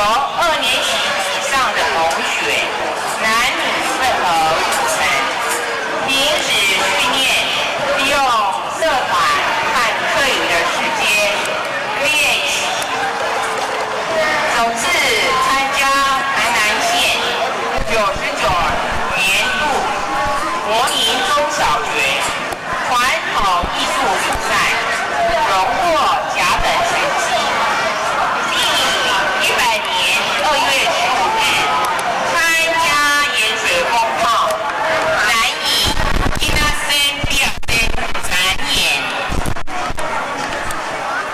2年级以上的同学，男女混合组成。平时训练利用社团和课余的时间练习。首次参加台南县99年度国营中小学传统艺术比赛，荣获甲等成绩。第100年2月15日参加盐水风炮南艺伊那森第2森展演。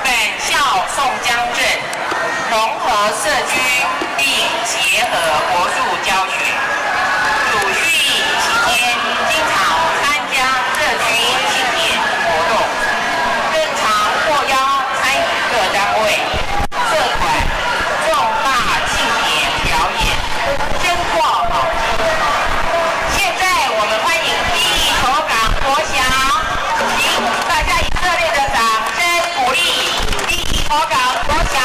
本校宋江镇融合社区并结合国术教学，主训期间经常参加社区庆典活动，更常获邀参与各单位、社团重大庆典表演，珍获好评。现在我们欢迎第一口港国小，请大家以热烈的掌声鼓励第一口港国小。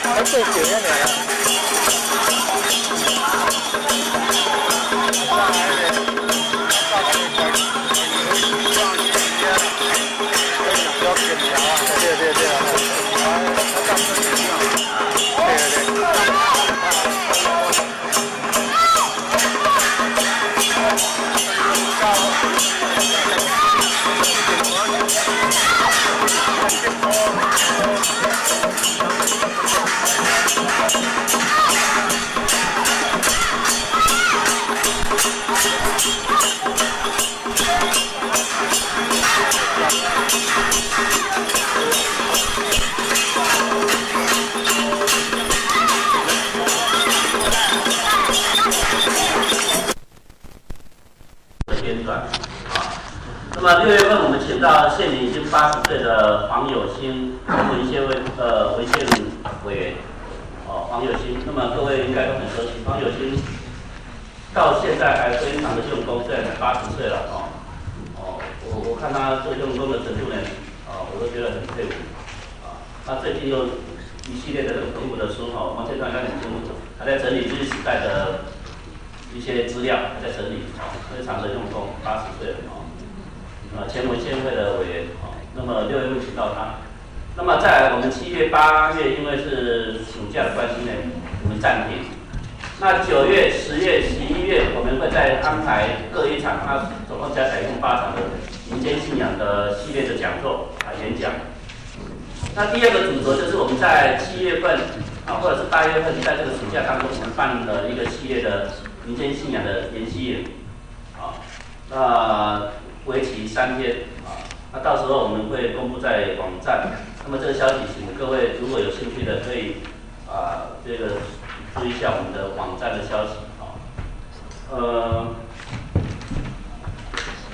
还最简单的。对对对，那么6月份我们请到现年已经80岁的黄有兴文献委员，黄有兴。那么各位应该都很熟悉，黄有兴到现在还非常的用功，虽然才80岁了我看他这个用功的程度呢，我都觉得很佩服他最近又一系列的这个丰富的书王建川刚很清楚，他在整理日治时代的一些资料，他在整理非常的用功，80岁了前文献会的委员那么6月份请到他，那么再来我们7月、8月，因为是暑假的关系呢，我们暂停。那9月、10月、11月，我们会再安排各一场，那总共加起来一共8场的民间信仰的系列的讲座演讲。那第二个主轴就是我们在7月份或者是8月份，在这个暑假当中，我们办了一个系列的民间信仰的研习营那为期3天那到时候我们会公布在网站。那么这个消息，请各位如果有兴趣的，可以这个注意一下我们的网站的消息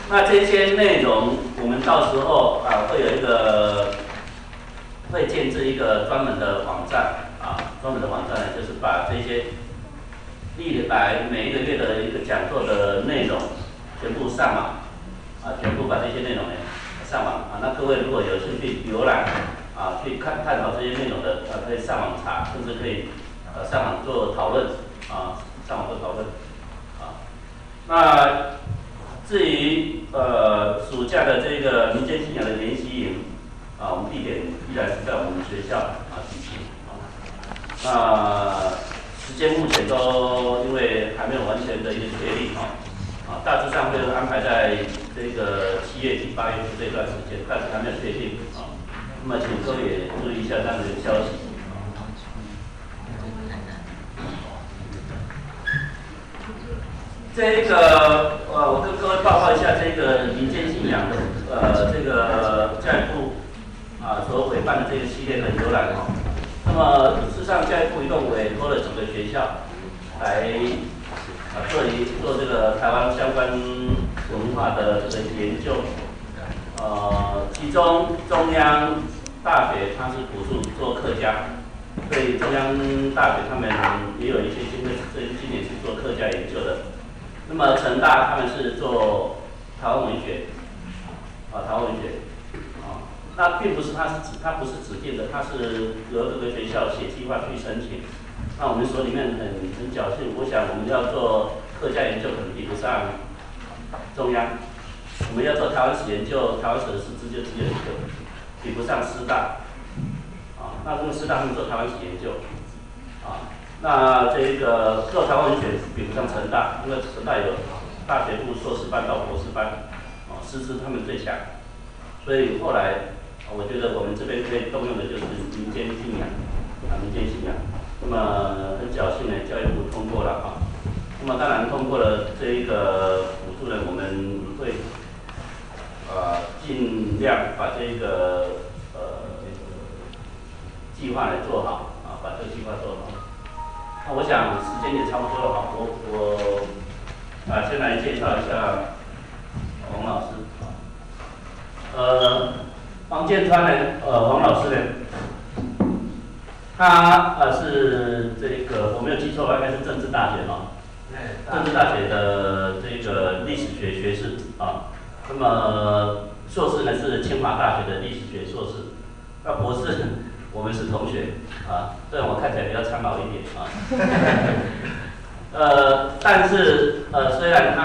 那这些内容，我们到时候会有一个会建置一个专门的网站专门的网站呢，就是把这些历来每一个月的一个讲座的内容全部上网全部把这些内容呢上网那各位如果有兴趣浏览去探讨这些内容的可以上网查，甚至可以上网做讨论上网做讨论那至于暑假的这个民间信仰的研习营我们地点依然是在我们学校举行那时间目前都因为还没有完全的一个确定大致上会安排在这个7月底、8月初这段时间，但是还没有确定那么请各位也注意一下这样的消息这个我跟各位报告一下这个民间信仰的这个教育部所委办的这个系列的游览那么事实上教育部一共委托了几个学校来做这个台湾相关文化的这个研究其中中央大学它是补助做客家，所以中央大学他们也有一些今年是做客家研究的。那么成大他们是做台湾文学台湾文学那并不是它不是指定的，它是由这个学校写计划去申请。那我们所里面很侥幸，我想我们要做客家研究可能比不上中央，我们要做台湾史研究，台湾史的师资就只有一个，比不上师大那这个师大他们做台湾史研究那这个做台湾文学比不上成大，因为成大有大学部硕士班到博士班师资他们最强，所以后来我觉得我们这边可以动用的就是民间信仰民间信仰。那么很侥幸呢，教育部通过了那么当然通过了这一个补助呢，我们会尽量把这个计划来做好把这个计划做好。那我想时间也差不多了我先来介绍一下王老师王建川呢王老师呢他是这个我没有记错吧，应该是政治大学政治大学的这个历史学学士那么硕士呢是清华大学的历史学硕士，那博士我们是同学啊，虽然我看起来比较苍老一点啊。但是虽然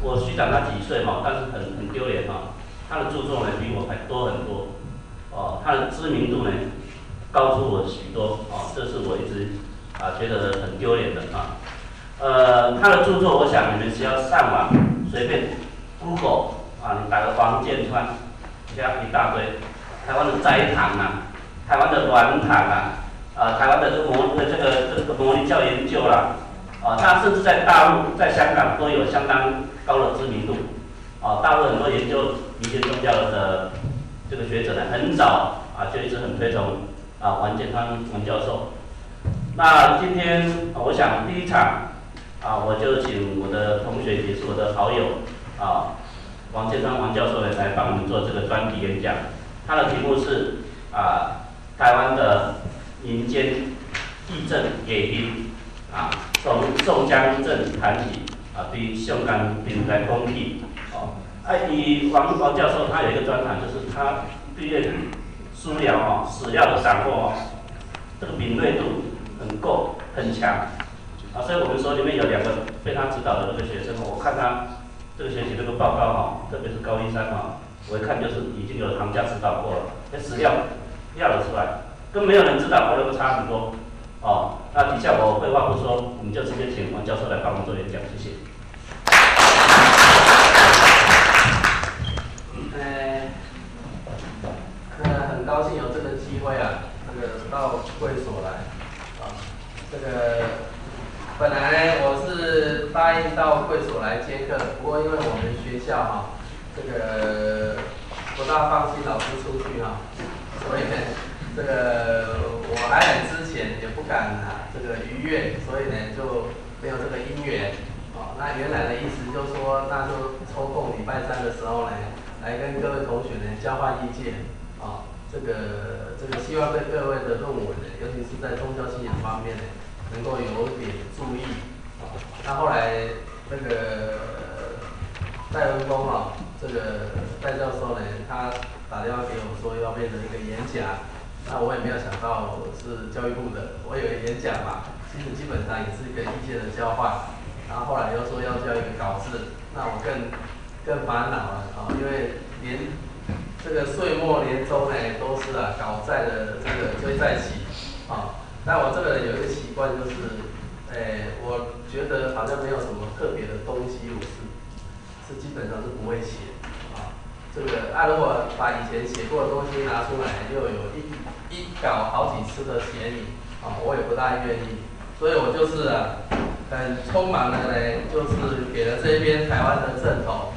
我虚长他几岁哈，但是很丢脸哈。他的著作呢比我还多很多，哦，他的知名度呢高出我许多，哦，这是我一直觉得很丢脸的啊。他的著作，我想你们只要上网随便 Google 你打个王建川，加一大堆，台湾的斋堂啊，台湾的软堂啊，台湾的这个模拟教研究啦。他甚至在大陆、在香港都有相当高的知名度。大陆很多研究民间宗教的这个学者呢，很早就一直很推崇王建川王教授。那今天我想第一场我就请我的同学，也是我的好友王建川王教授呢来帮我们做这个专题演讲。他的题目是台湾的民间义政艺宾从宋江镇谈起对香港平台公益王教授他有一个专长，就是他对书疗史料的掌握这个敏锐度很够很强所以我们说里面有2个被他指导的这个学生，我看他这个学习这个报告特别是高一3我一看就是已经有行家指导过了，那史料要得出来，跟没有人指导都差很多那底下我废话不说，我们就直接请王教授来帮我们做演讲，谢谢。很高兴有这个机会到会所来这个本来呢我是答应到会所来接课，不过因为我们学校这个不大放心老师出去所以呢这个我来很之前也不敢这个逾越，所以呢就没有这个因缘那原来的意思就是说，那就抽空礼拜3的时候呢，来跟各位同学呢交换意见这个希望对各位的论文呢，尤其是在宗教信仰方面呢，能够有点注意那后来那个戴文峰这个戴教授呢，他打电话给我说要变成一个演讲，那我也没有想到我是教育部的，我以为演讲其实基本上也是一个意见的交换，然后后来又说要交一个稿子，那我更烦恼了因为连这个岁末年终呢都是稿债的这个追债期但我这个人有一个习惯就是，我觉得好像没有什么特别的东西，我是基本上是不会写这个如果把以前写过的东西拿出来，又有一稿好几次的嫌疑我也不大愿意，所以我就是很匆忙的呢，就是给了这边台湾的正头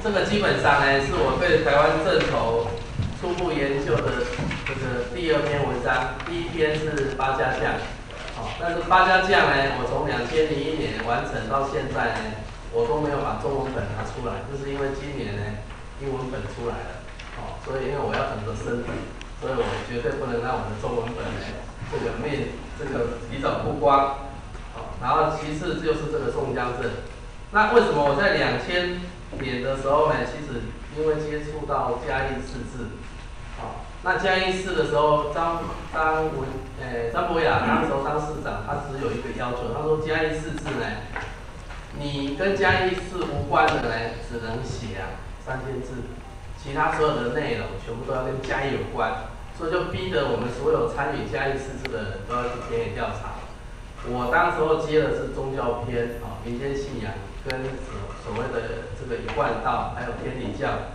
这个基本上呢是我对台湾正头初步研究的这个第2篇文章，第1篇是八家将但是八家将呢，我从2001年完成到现在呢，我都没有把中文本拿出来，就是因为今年呢英文本出来了所以因为我要等着升本，所以我绝对不能让我的中文本呢这个提早曝光然后其次就是这个宋江镇。那为什么我在2000年的时候呢，其实因为接触到嘉义市制那嘉义市的时候张博雅那时候当市长，他只有一个要求，他说嘉义市制呢，你跟嘉义市无关的呢只能写3千字，其他所有的内容全部都要跟嘉义有关，所以就逼得我们所有参与嘉义市制的人都要去田野调查。我当时候接的是宗教篇民间信仰跟所谓的这个一贯道，还有天理教。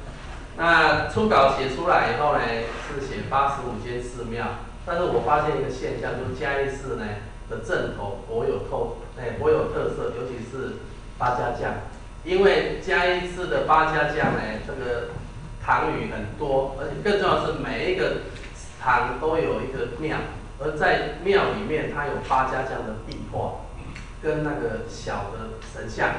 那初稿写出来以后呢，是写85间寺庙，但是我发现一个现象，就是嘉义市呢的镇头颇有特色，尤其是八家将，因为嘉义市的八家将呢，这个堂宇很多，而且更重要的是每一个堂都有一个庙，而在庙里面它有八家将的壁画，跟那个小的神像，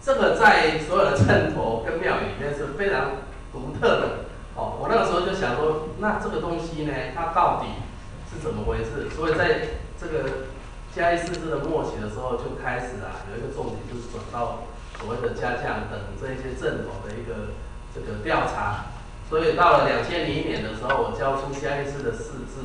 这个在所有的镇头跟庙里面是非常独特的我那个时候就想说，那这个东西呢，它到底是怎么回事？所以在这个嘉义市制的末期的时候，就开始有一个重点，就是转到所谓的家将等这一些镇头的一个这个调查。所以到了2001年的时候，我交出嘉义市的市制。